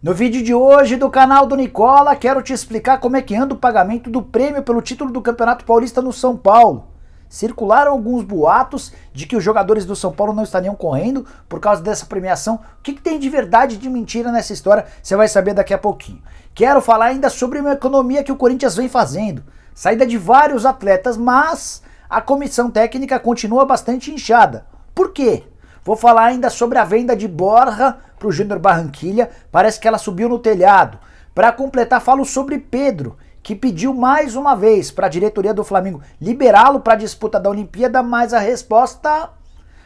No vídeo de hoje do canal do Nicola, quero te explicar como é que anda o pagamento do prêmio pelo título do Campeonato Paulista no São Paulo. Circularam alguns boatos de que os jogadores do São Paulo não estariam correndo por causa dessa premiação. O que tem de verdade e de mentira nessa história? Você vai saber daqui a pouquinho. Quero falar ainda sobre uma economia que o Corinthians vem fazendo. Saída de vários atletas, mas a comissão técnica continua bastante inchada. Por quê? Vou falar ainda sobre a venda de Borja para o Júnior Barranquilla, parece que ela subiu no telhado. Para completar, falo sobre Pedro, que pediu mais uma vez para a diretoria do Flamengo liberá-lo para a disputa da Olimpíada, mas a resposta...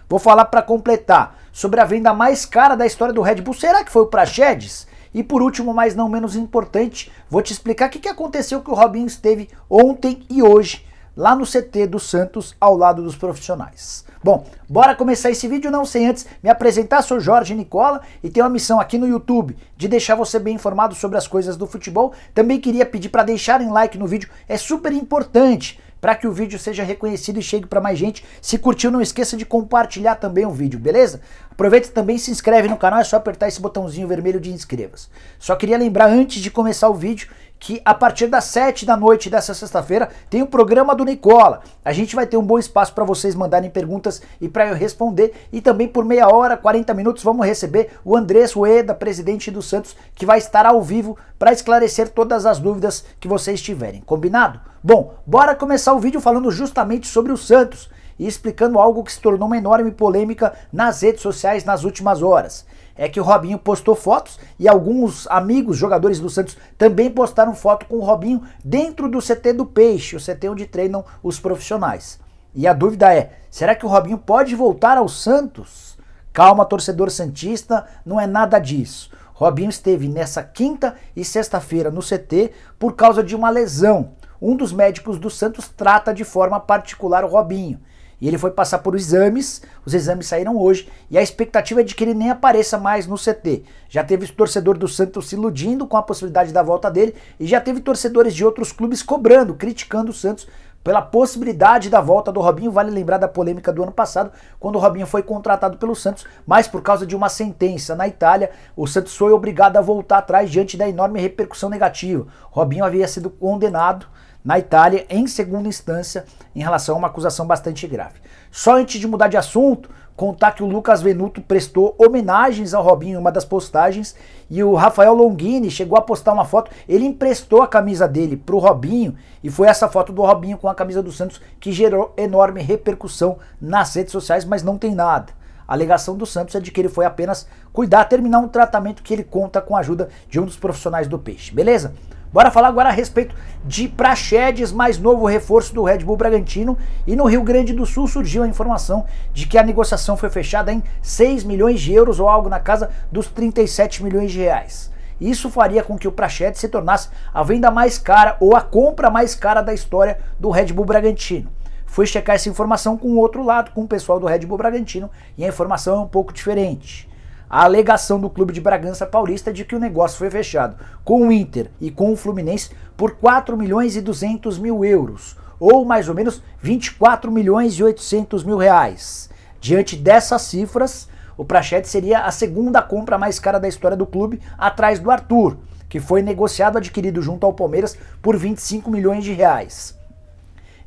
Vou falar para completar sobre a venda mais cara da história do Red Bull. Será que foi o Praxedes? E por último, mas não menos importante, vou te explicar o que aconteceu que o Robinho esteve ontem e hoje lá no CT do Santos, ao lado dos profissionais. Bom, bora começar esse vídeo, não sem antes me apresentar. Sou Jorge Nicola e tenho uma missão aqui no YouTube de deixar você bem informado sobre as coisas do futebol. Também queria pedir para deixarem like no vídeo, é super importante para que o vídeo seja reconhecido e chegue para mais gente. Se curtiu, não esqueça de compartilhar também o vídeo, beleza? Aproveita também, se inscreve no canal, é só apertar esse botãozinho vermelho de inscreva-se. Só queria lembrar antes de começar o vídeo que a partir das 7 da noite dessa sexta-feira tem o programa do Nicola. A gente vai ter um bom espaço para vocês mandarem perguntas e para eu responder. E também por meia hora, 40 minutos, vamos receber o Andrés Rueda, presidente do Santos, que vai estar ao vivo para esclarecer todas as dúvidas que vocês tiverem. Combinado? Bom, bora começar o vídeo falando justamente sobre o Santos e explicando algo que se tornou uma enorme polêmica nas redes sociais nas últimas horas. É que o Robinho postou fotos e alguns amigos, jogadores do Santos, também postaram foto com o Robinho dentro do CT do Peixe, o CT onde treinam os profissionais. E a dúvida é, será que o Robinho pode voltar ao Santos? Calma, torcedor santista, não é nada disso. Robinho esteve nessa quinta e sexta-feira no CT por causa de uma lesão. Um dos médicos do Santos trata de forma particular o Robinho. E ele foi passar por exames, os exames saíram hoje, e a expectativa é de que ele nem apareça mais no CT. Já teve torcedor do Santos se iludindo com a possibilidade da volta dele, e já teve torcedores de outros clubes cobrando, criticando o Santos pela possibilidade da volta do Robinho. Vale lembrar da polêmica do ano passado, quando o Robinho foi contratado pelo Santos, mas por causa de uma sentença na Itália, o Santos foi obrigado a voltar atrás diante da enorme repercussão negativa. O Robinho havia sido condenado na Itália, em segunda instância, em relação a uma acusação bastante grave. Só antes de mudar de assunto, contar que o Lucas Venuto prestou homenagens ao Robinho em uma das postagens, e o Rafael Longini chegou a postar uma foto. Ele emprestou a camisa dele pro Robinho, e foi essa foto do Robinho com a camisa do Santos que gerou enorme repercussão nas redes sociais, mas não tem nada. A alegação do Santos é de que ele foi apenas cuidar, terminar um tratamento que ele conta com a ajuda de um dos profissionais do Peixe, beleza? Bora falar agora a respeito de Praxedes, mais novo reforço do Red Bull Bragantino. E no Rio Grande do Sul surgiu a informação de que a negociação foi fechada em 6 milhões de euros ou algo na casa dos 37 milhões de reais. Isso faria com que o Praxedes se tornasse a venda mais cara ou a compra mais cara da história do Red Bull Bragantino. Fui checar essa informação com o outro lado, com o pessoal do Red Bull Bragantino, e a informação é um pouco diferente. A alegação do clube de Bragança Paulista é de que o negócio foi fechado com o Inter e com o Fluminense por 4 milhões e 200 mil euros, ou mais ou menos 24 milhões e 800 mil reais. Diante dessas cifras, o Praxedes seria a segunda compra mais cara da história do clube, atrás do Arthur, que foi negociado, adquirido junto ao Palmeiras por 25 milhões de reais.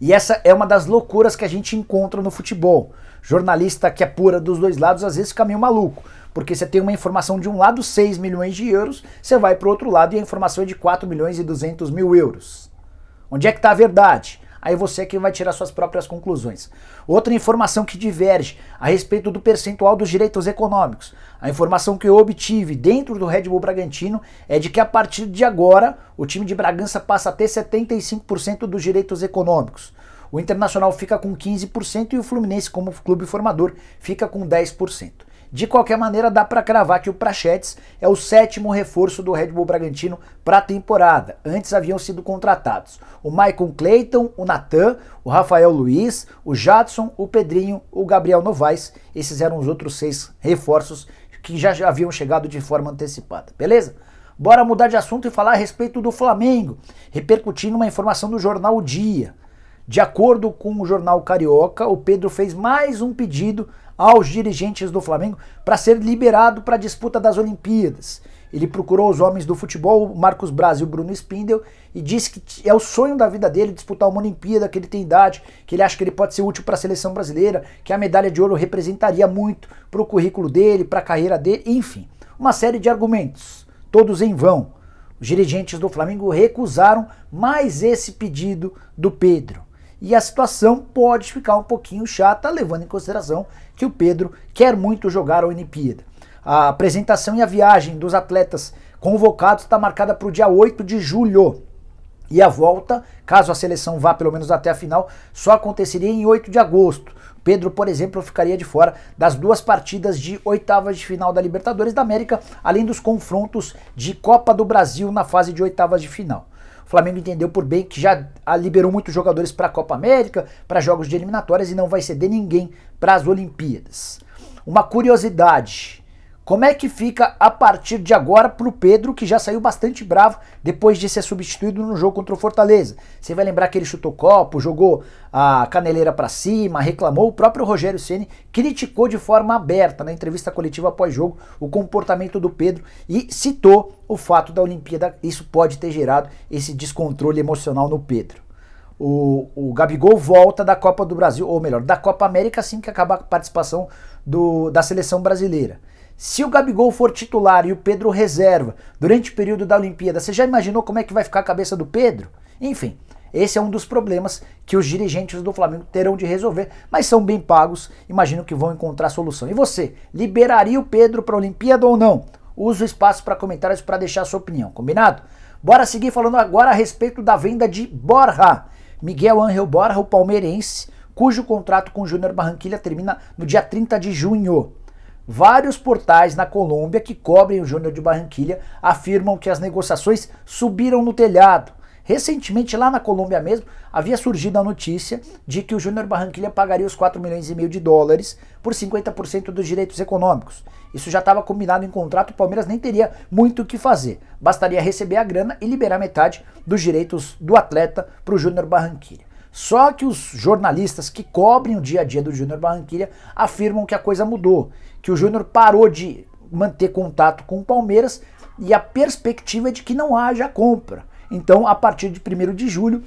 E essa é uma das loucuras que a gente encontra no futebol. Jornalista que apura dos dois lados às vezes fica meio maluco, porque você tem uma informação de um lado, 6 milhões de euros, você vai para o outro lado e a informação é de 4 milhões e 200 mil euros. Onde é que está a verdade? Aí você é que vai tirar suas próprias conclusões. Outra informação que diverge a respeito do percentual dos direitos econômicos. A informação que eu obtive dentro do Red Bull Bragantino é de que a partir de agora o time de Bragança passa a ter 75% dos direitos econômicos. O Internacional fica com 15% e o Fluminense, como clube formador, fica com 10%. De qualquer maneira, dá para cravar que o Praxedes é o 7º reforço do Red Bull Bragantino para a temporada. Antes haviam sido contratados o Maicon Clayton, o Natan, o Rafael Luiz, o Jadson, o Pedrinho, o Gabriel Novaes. Esses eram os outros 6 reforços que já haviam chegado de forma antecipada, beleza? Bora mudar de assunto e falar a respeito do Flamengo, repercutindo uma informação do jornal O Dia. De acordo com o jornal Carioca, o Pedro fez mais um pedido aos dirigentes do Flamengo para ser liberado para a disputa das Olimpíadas. ele procurou os homens do futebol, Marcos Braz e o Bruno Spindel, e disse que é o sonho da vida dele disputar uma Olimpíada, que ele tem idade, que ele acha que ele pode ser útil para a seleção brasileira, que a medalha de ouro representaria muito para o currículo dele, para a carreira dele, enfim. Uma série de argumentos, todos em vão. Os dirigentes do Flamengo recusaram mais esse pedido do Pedro. E a situação pode ficar um pouquinho chata, levando em consideração que o Pedro quer muito jogar a Olimpíada. A apresentação e a viagem dos atletas convocados está marcada para o dia 8 de julho. E a volta, caso a seleção vá pelo menos até a final, só aconteceria em 8 de agosto. Pedro, por exemplo, ficaria de fora das 2 partidas de oitavas de final da Libertadores da América, além dos confrontos de Copa do Brasil na fase de oitavas de final. O Flamengo entendeu por bem que já liberou muitos jogadores para a Copa América, para jogos de eliminatórias e não vai ceder ninguém para as Olimpíadas. Uma curiosidade: como é que fica a partir de agora pro Pedro, que já saiu bastante bravo depois de ser substituído no jogo contra o Fortaleza? Você vai lembrar que ele chutou copo, jogou a caneleira para cima, reclamou. O próprio Rogério Ceni criticou de forma aberta na entrevista coletiva após jogo o comportamento do Pedro e citou o fato da Olimpíada. Isso pode ter gerado esse descontrole emocional no Pedro. O Gabigol volta da Copa do Brasil, ou melhor, da Copa América assim que acabar a participação da seleção brasileira. Se o Gabigol for titular e o Pedro reserva durante o período da Olimpíada, você já imaginou como é que vai ficar a cabeça do Pedro? Enfim, esse é um dos problemas que os dirigentes do Flamengo terão de resolver, mas são bem pagos, imagino que vão encontrar solução. E você, liberaria o Pedro para a Olimpíada ou não? Use o espaço para comentários para deixar a sua opinião, combinado? Bora seguir falando agora a respeito da venda de Borja. Miguel Ángel Borja, o palmeirense, cujo contrato com o Júnior Barranquilla termina no dia 30 de junho. Vários portais na Colômbia que cobrem o Júnior de Barranquilla afirmam que as negociações subiram no telhado. Recentemente, lá na Colômbia mesmo, havia surgido a notícia de que o Júnior Barranquilla pagaria os 4 milhões e meio de dólares por 50% dos direitos econômicos. Isso já estava combinado em contrato, o Palmeiras nem teria muito o que fazer. Bastaria receber a grana e liberar metade dos direitos do atleta para o Júnior Barranquilla. Só que os jornalistas que cobrem o dia a dia do Júnior Barranquilla afirmam que a coisa mudou, que o Júnior parou de manter contato com o Palmeiras e a perspectiva é de que não haja compra. Então, a partir de 1º de julho,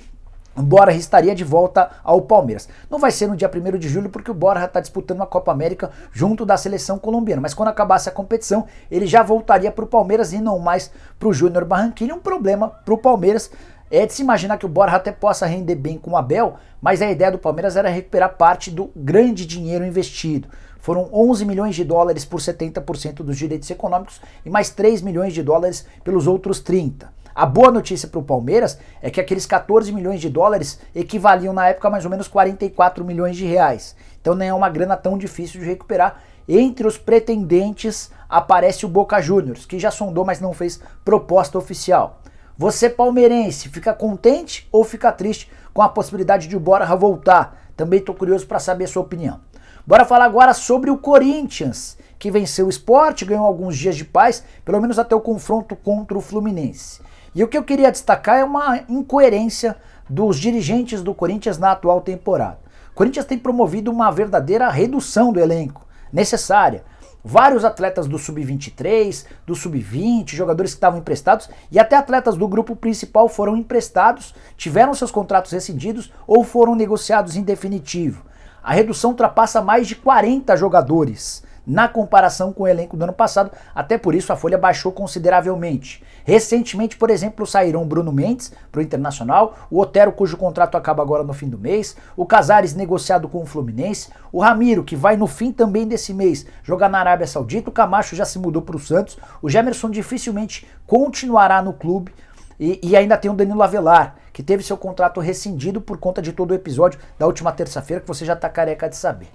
o Borja estaria de volta ao Palmeiras. Não vai ser no dia 1º de julho porque o Borja está disputando a Copa América junto da seleção colombiana, mas quando acabasse a competição, ele já voltaria para o Palmeiras e não mais para o Júnior Barranquilla. Um problema para o Palmeiras é de se imaginar que o Borja até possa render bem com o Abel, mas a ideia do Palmeiras era recuperar parte do grande dinheiro investido. Foram 11 milhões de dólares por 70% dos direitos econômicos e mais 3 milhões de dólares pelos outros 30. A boa notícia para o Palmeiras é que aqueles 14 milhões de dólares equivaliam na época a mais ou menos 44 milhões de reais. Então não é uma grana tão difícil de recuperar. Entre os pretendentes aparece o Boca Juniors, que já sondou, mas não fez proposta oficial. Você palmeirense, fica contente ou fica triste com a possibilidade de o Borja voltar? Também estou curioso para saber a sua opinião. Bora falar agora sobre o Corinthians, que venceu o Sport, ganhou alguns dias de paz, pelo menos até o confronto contra o Fluminense. E o que eu queria destacar é uma incoerência dos dirigentes do Corinthians na atual temporada. O Corinthians tem promovido uma verdadeira redução do elenco, necessária. Vários atletas do Sub-23, do Sub-20, jogadores que estavam emprestados e até atletas do grupo principal foram emprestados, tiveram seus contratos rescindidos ou foram negociados em definitivo. A redução ultrapassa mais de 40 jogadores na comparação com o elenco do ano passado, até por isso a folha baixou consideravelmente. Recentemente, por exemplo, saíram o Bruno Mendes para o Internacional, o Otero, cujo contrato acaba agora no fim do mês, o Casares negociado com o Fluminense, o Ramiro, que vai no fim também desse mês jogar na Arábia Saudita, o Camacho já se mudou para o Santos, o Gemerson dificilmente continuará no clube, e ainda tem o Danilo Avelar, que teve seu contrato rescindido por conta de todo o episódio da última terça-feira, que você já está careca de saber.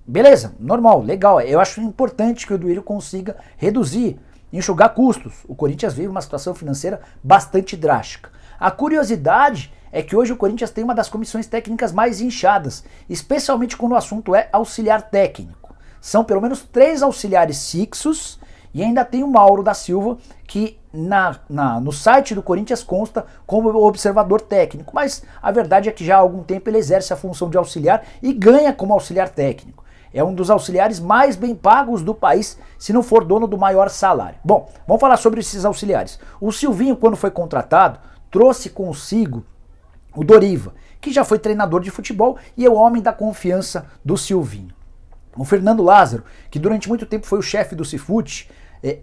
Beleza, normal, legal. Eu acho importante que o Duílio consiga reduzir, enxugar custos. O Corinthians vive uma situação financeira bastante drástica. A curiosidade é que hoje o Corinthians tem uma das comissões técnicas mais inchadas, especialmente quando o assunto é auxiliar técnico. São pelo menos 3 auxiliares fixos e ainda tem o Mauro da Silva, que no site do Corinthians consta como observador técnico, mas a verdade é que já há algum tempo ele exerce a função de auxiliar e ganha como auxiliar técnico. é um dos auxiliares mais bem pagos do país, se não for dono do maior salário. Bom, vamos falar sobre esses auxiliares. O Silvinho, quando foi contratado, trouxe consigo o Doriva, que já foi treinador de futebol e é o homem da confiança do Silvinho. O Fernando Lázaro, que durante muito tempo foi o chefe do Cifute,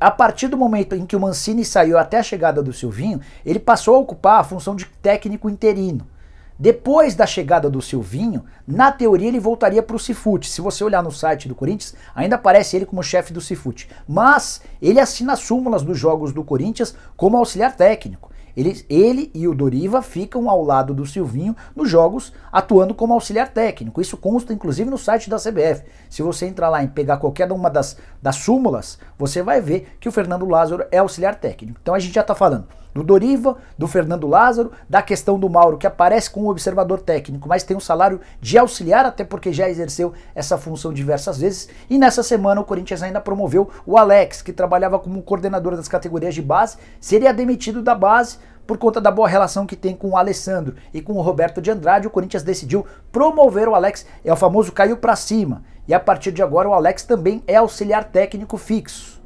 a partir do momento em que o Mancini saiu até a chegada do Silvinho, ele passou a ocupar a função de técnico interino. Depois da chegada do Silvinho, na teoria ele voltaria para o Cifute. Se você olhar no site do Corinthians, ainda aparece ele como chefe do Cifute. Mas ele assina as súmulas dos jogos do Corinthians como auxiliar técnico. Ele e o Doriva ficam ao lado do Silvinho nos jogos, atuando como auxiliar técnico. Isso consta inclusive no site da CBF. Se você entrar lá e pegar qualquer uma das súmulas, você vai ver que o Fernando Lázaro é auxiliar técnico. Então a gente já está falando do Doriva, do Fernando Lázaro, da questão do Mauro, que aparece como observador técnico, mas tem um salário de auxiliar, até porque já exerceu essa função diversas vezes. E nessa semana o Corinthians ainda promoveu o Alex, que trabalhava como coordenador das categorias de base, seria demitido da base por conta da boa relação que tem com o Alessandro e com o Roberto de Andrade. O Corinthians decidiu promover o Alex, é o famoso caiu pra cima, e a partir de agora o Alex também é auxiliar técnico fixo.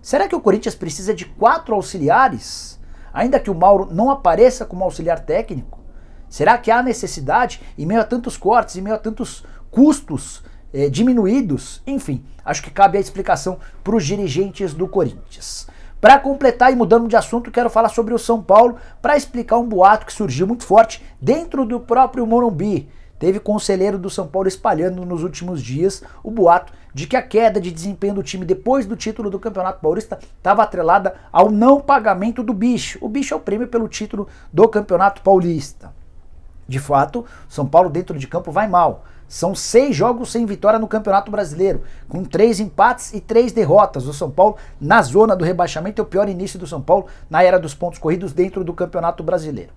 Será que o Corinthians precisa de 4 auxiliares? Ainda que o Mauro não apareça como auxiliar técnico? Será que há necessidade, em meio a tantos cortes, em meio a tantos custos diminuídos? Enfim, acho que cabe a explicação para os dirigentes do Corinthians. Para completar e mudando de assunto, quero falar sobre o São Paulo para explicar um boato que surgiu muito forte dentro do próprio Morumbi. Teve conselheiro do São Paulo espalhando nos últimos dias o boato de que a queda de desempenho do time depois do título do Campeonato Paulista estava atrelada ao não pagamento do bicho. O bicho é o prêmio pelo título do Campeonato Paulista. De fato, São Paulo dentro de campo vai mal. São 6 jogos sem vitória no Campeonato Brasileiro, com 3 empates e 3 derrotas. O São Paulo na zona do rebaixamento, é o pior início do São Paulo na era dos pontos corridos dentro do Campeonato Brasileiro.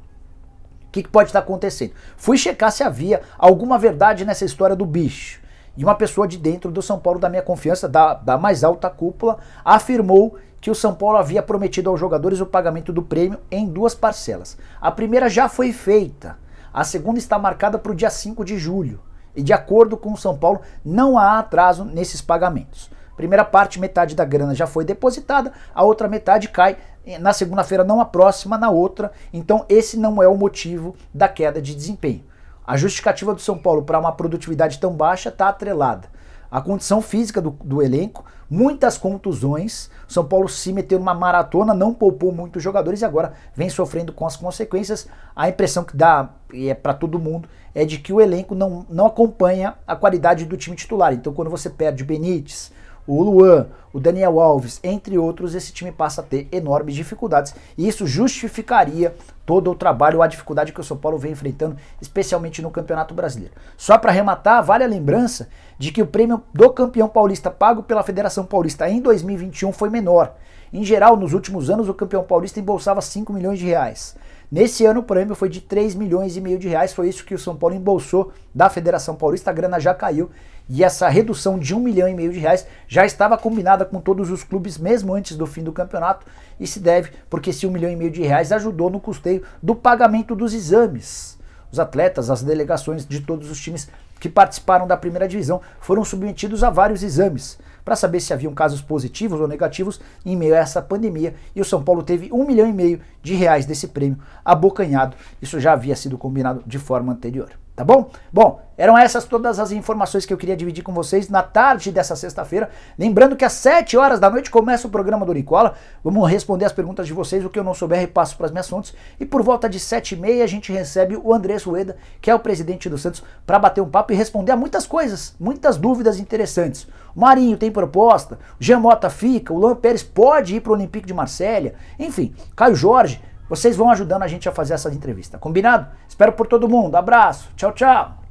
O que pode estar acontecendo? Fui checar se havia alguma verdade nessa história do bicho. E uma pessoa de dentro do São Paulo, da minha confiança, da mais alta cúpula, afirmou que o São Paulo havia prometido aos jogadores o pagamento do prêmio em 2 parcelas. A primeira já foi feita, a segunda está marcada para o dia 5 de julho. E de acordo com o São Paulo, não há atraso nesses pagamentos. Primeira parte, metade da grana já foi depositada, a outra metade cai na segunda-feira, não a próxima, na outra. Então esse não é o motivo da queda de desempenho. A justificativa do São Paulo para uma produtividade tão baixa está atrelada à condição física do elenco, muitas contusões. O São Paulo se meteu numa maratona, não poupou muitos jogadores e agora vem sofrendo com as consequências. A impressão que dá, e é para todo mundo, é de que o elenco não acompanha a qualidade do time titular. Então quando você perde o Benítez, o Luan, o Daniel Alves, entre outros, esse time passa a ter enormes dificuldades e isso justificaria todo o trabalho, a dificuldade que o São Paulo vem enfrentando, especialmente no Campeonato Brasileiro. Só para arrematar, vale a lembrança de que o prêmio do campeão paulista pago pela Federação Paulista em 2021 foi menor. Em geral, nos últimos anos, o campeão paulista embolsava 5 milhões de reais. Nesse ano o prêmio foi de 3 milhões e meio de reais, foi isso que o São Paulo embolsou da Federação Paulista, a grana já caiu e essa redução de 1 milhão e meio de reais já estava combinada com todos os clubes mesmo antes do fim do campeonato e se deve porque esse 1 milhão e meio de reais ajudou no custeio do pagamento dos exames. Os atletas, as delegações de todos os times que participaram da primeira divisão foram submetidos a vários exames para saber se haviam casos positivos ou negativos em meio a essa pandemia e o São Paulo teve 1 milhão e meio de reais desse prêmio abocanhado. Isso já havia sido combinado de forma anterior. Tá bom? Bom, eram essas todas as informações que eu queria dividir com vocês na tarde dessa sexta-feira. Lembrando que às 7 horas da noite começa o programa do Nicola. Vamos responder as perguntas de vocês, o que eu não souber repasso para as minhas fontes. E por volta de 7h30 a gente recebe o Andrés Rueda, que é o presidente do Santos, para bater um papo e responder a muitas coisas, muitas dúvidas interessantes. O Marinho tem proposta, o Jean Mota fica, o Luan Pérez pode ir para o Olympique de Marselha, enfim, Caio Jorge. Vocês vão ajudando a gente a fazer essa entrevista, combinado? Espero por todo mundo, abraço, tchau, tchau!